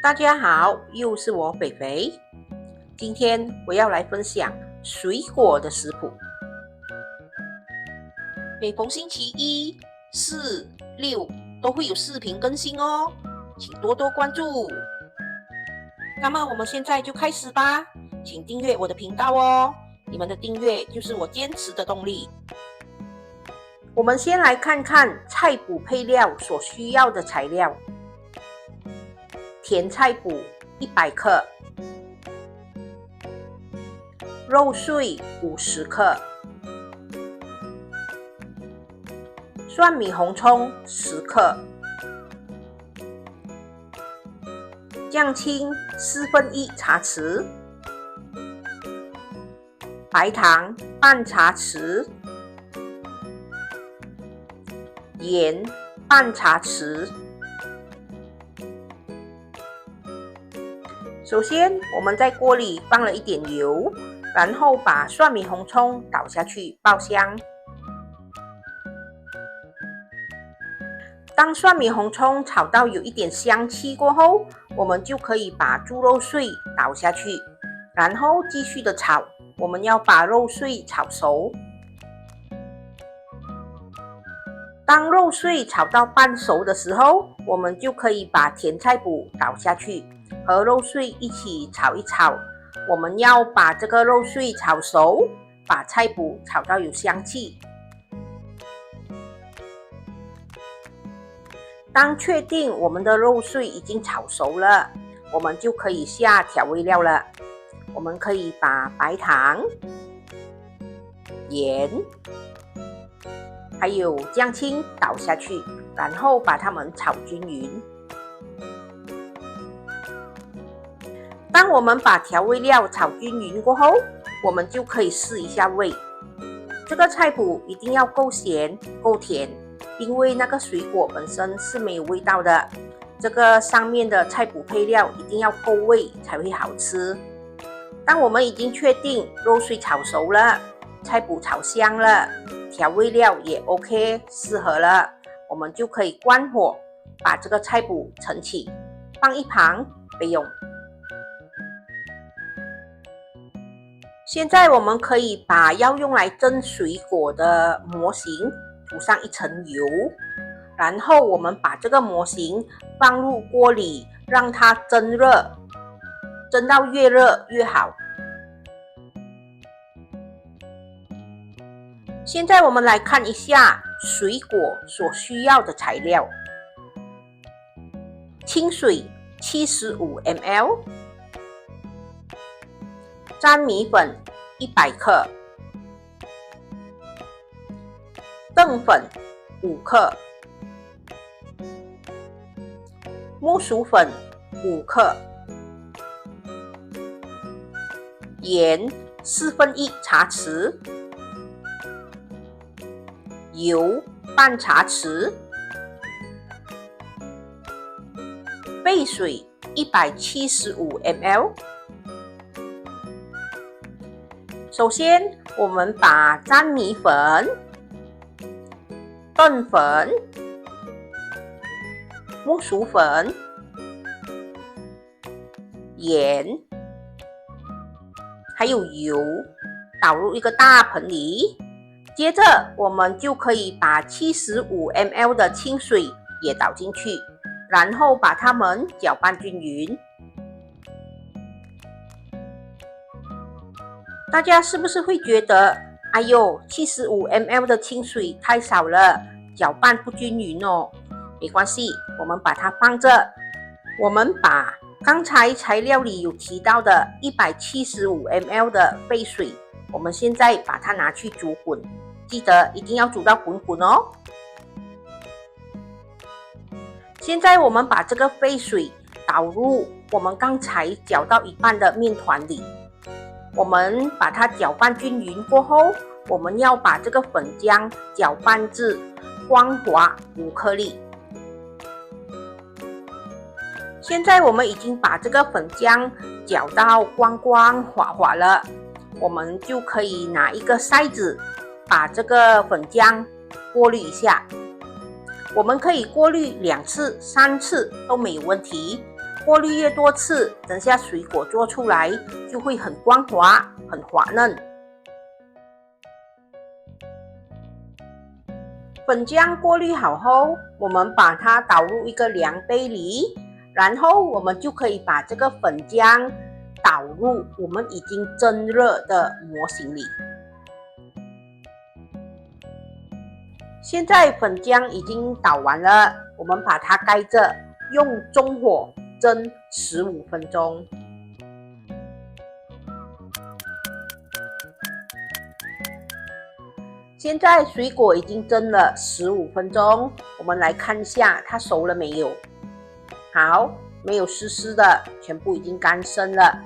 大家好，又是我肥肥。今天我要来分享水果的食谱。每逢星期一、四、六都会有视频更新哦，请多多关注。那么我们现在就开始吧，请订阅我的频道哦，你们的订阅就是我坚持的动力。我们先来看看菜谱配料所需要的材料。甜菜脯100克，肉碎50克，蒜米红葱10克，酱青1/4茶匙，白糖半茶匙，盐半茶匙。首先，我们在锅里放了一点油，然后把蒜米红葱倒下去爆香。当蒜米红葱炒到有一点香气过后，我们就可以把猪肉碎倒下去，然后继续的炒。我们要把肉碎炒熟。当肉碎炒到半熟的时候，我们就可以把甜菜脯倒下去，和肉碎一起炒一炒。我们要把这个肉碎炒熟，把菜脯炒到有香气。当确定我们的肉碎已经炒熟了，我们就可以下调味料了。我们可以把白糖、盐还有酱青倒下去，然后把它们炒均匀。当我们把调味料炒均匀过后，我们就可以试一下味。这个菜谱一定要够咸、够甜，因为那个水果本身是没有味道的。这个上面的菜谱配料一定要够味才会好吃。当我们已经确定肉碎炒熟了，菜脯炒香了，调味料也 OK 适合了，我们就可以关火，把这个菜脯盛起，放一旁备用。现在我们可以把要用来蒸水果的模型涂上一层油，然后我们把这个模型放入锅里，让它蒸热，蒸到越热越好。现在我们来看一下水果所需要的材料。清水75 ml， 粘米粉100克，淀粉5克，木薯粉5克，盐1/4茶匙，油半茶匙，沸水175 ml。首先，我们把粘米粉、淀粉、木薯粉、盐还有油倒入一个大盆里。接着，我们就可以把75 ml 的清水也倒进去，然后把它们搅拌均匀。大家是不是会觉得，哎呦，75 ml 的清水太少了，搅拌不均匀哦？没关系，我们把它放着。我们把刚才材料里有提到的175 ml 的沸水，我们现在把它拿去煮滚，记得一定要煮到滚滚哦。现在我们把这个沸水倒入我们刚才搅到一半的面团里，我们把它搅拌均匀过后，我们要把这个粉浆搅拌至光滑无颗粒。现在我们已经把这个粉浆搅到光光滑滑了，我们就可以拿一个筛子把这个粉浆过滤一下。我们可以过滤2次、3次都没有问题。过滤越多次，等下水果做出来就会很光滑、很滑嫩。粉浆过滤好后，我们把它倒入一个量杯里，然后我们就可以把这个粉浆倒入我们已经蒸热的模型里。现在粉浆已经倒完了，我们把它盖着，用中火蒸15分钟。现在水果已经蒸了15分钟，我们来看一下它熟了没有。好，没有湿湿的，全部已经干生了。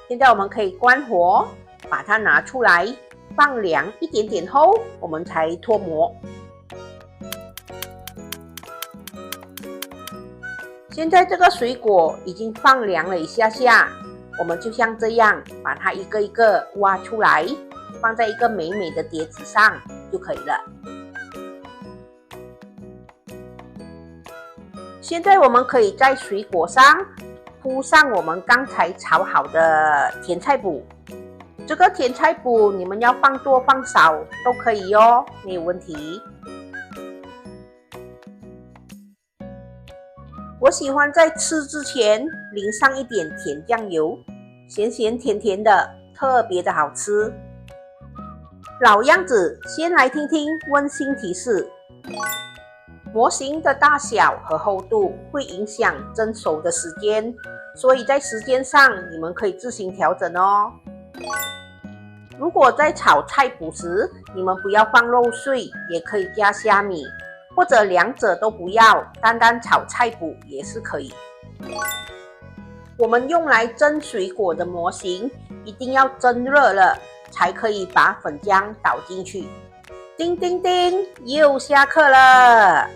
现在我们可以关火，把它拿出来，放凉一点点后，我们才脱模。现在这个水果已经放凉了一下下，我们就像这样把它一个一个挖出来，放在一个美美的碟子上就可以了。现在我们可以在水果上铺上我们刚才炒好的甜菜脯。这个甜菜脯你们要放多放少都可以哦，没有问题。我喜欢在吃之前淋上一点甜酱油，咸咸甜甜的，特别的好吃。老样子，先来听听温馨提示。模型的大小和厚度会影响蒸熟的时间，所以在时间上你们可以自行调整哦。如果在炒菜脯时，你们不要放肉碎，也可以加虾米，或者两者都不要，单单炒菜脯也是可以。我们用来蒸水果的模型一定要蒸热了，才可以把粉浆倒进去。叮叮叮，又下课了，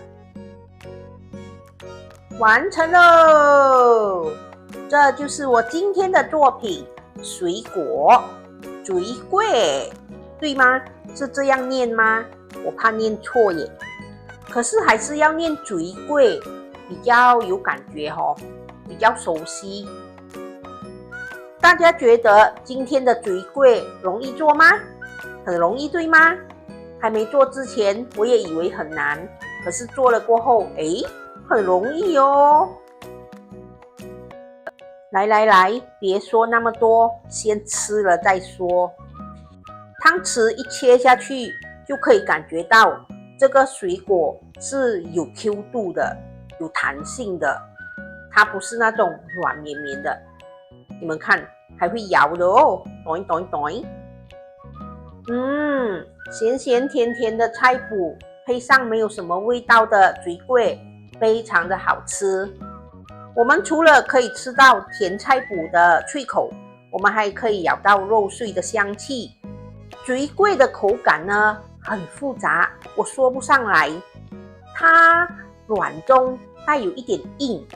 完成喽！这就是我今天的作品——水果水粿，对吗？是这样念吗？我怕念错耶。可是还是要念水粿，比较有感觉哦，比较熟悉。大家觉得今天的水粿容易做吗？很容易，对吗？还没做之前，我也以为很难，可是做了过后，很容易哦。来，别说那么多，先吃了再说。汤匙一切下去，就可以感觉到这个水果是有 Q 度的，有弹性的，它不是那种软绵绵的。你们看，还会摇的哦，咚咚咚。咸咸甜甜的菜脯，配上没有什么味道的水粿，非常的好吃。我们除了可以吃到甜菜脯的脆口，我们还可以咬到肉碎的香气。水粿的口感呢，很复杂，我说不上来。它软中带有一点硬，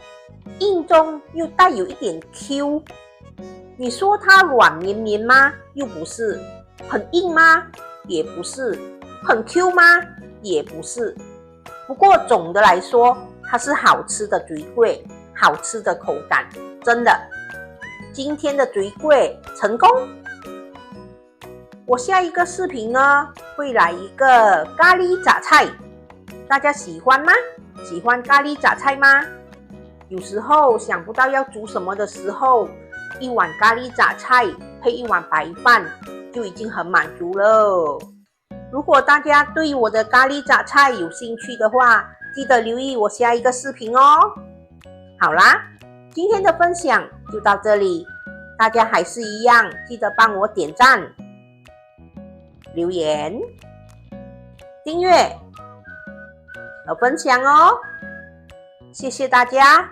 硬中又带有一点 Q。你说它软绵绵吗？又不是。很硬吗？也不是。很 Q 吗？也不是。不过总的来说，它是好吃的水粿，好吃的口感，真的。今天的水粿成功。我下一个视频呢，会来一个咖喱杂菜，大家喜欢吗？喜欢咖喱杂菜吗？有时候想不到要煮什么的时候，一碗咖喱杂菜配一碗白饭就已经很满足了。如果大家对我的咖喱杂菜有兴趣的话，记得留意我下一个视频哦。好啦，今天的分享就到这里，大家还是一样，记得帮我点赞、留言、订阅和分享哦。谢谢大家。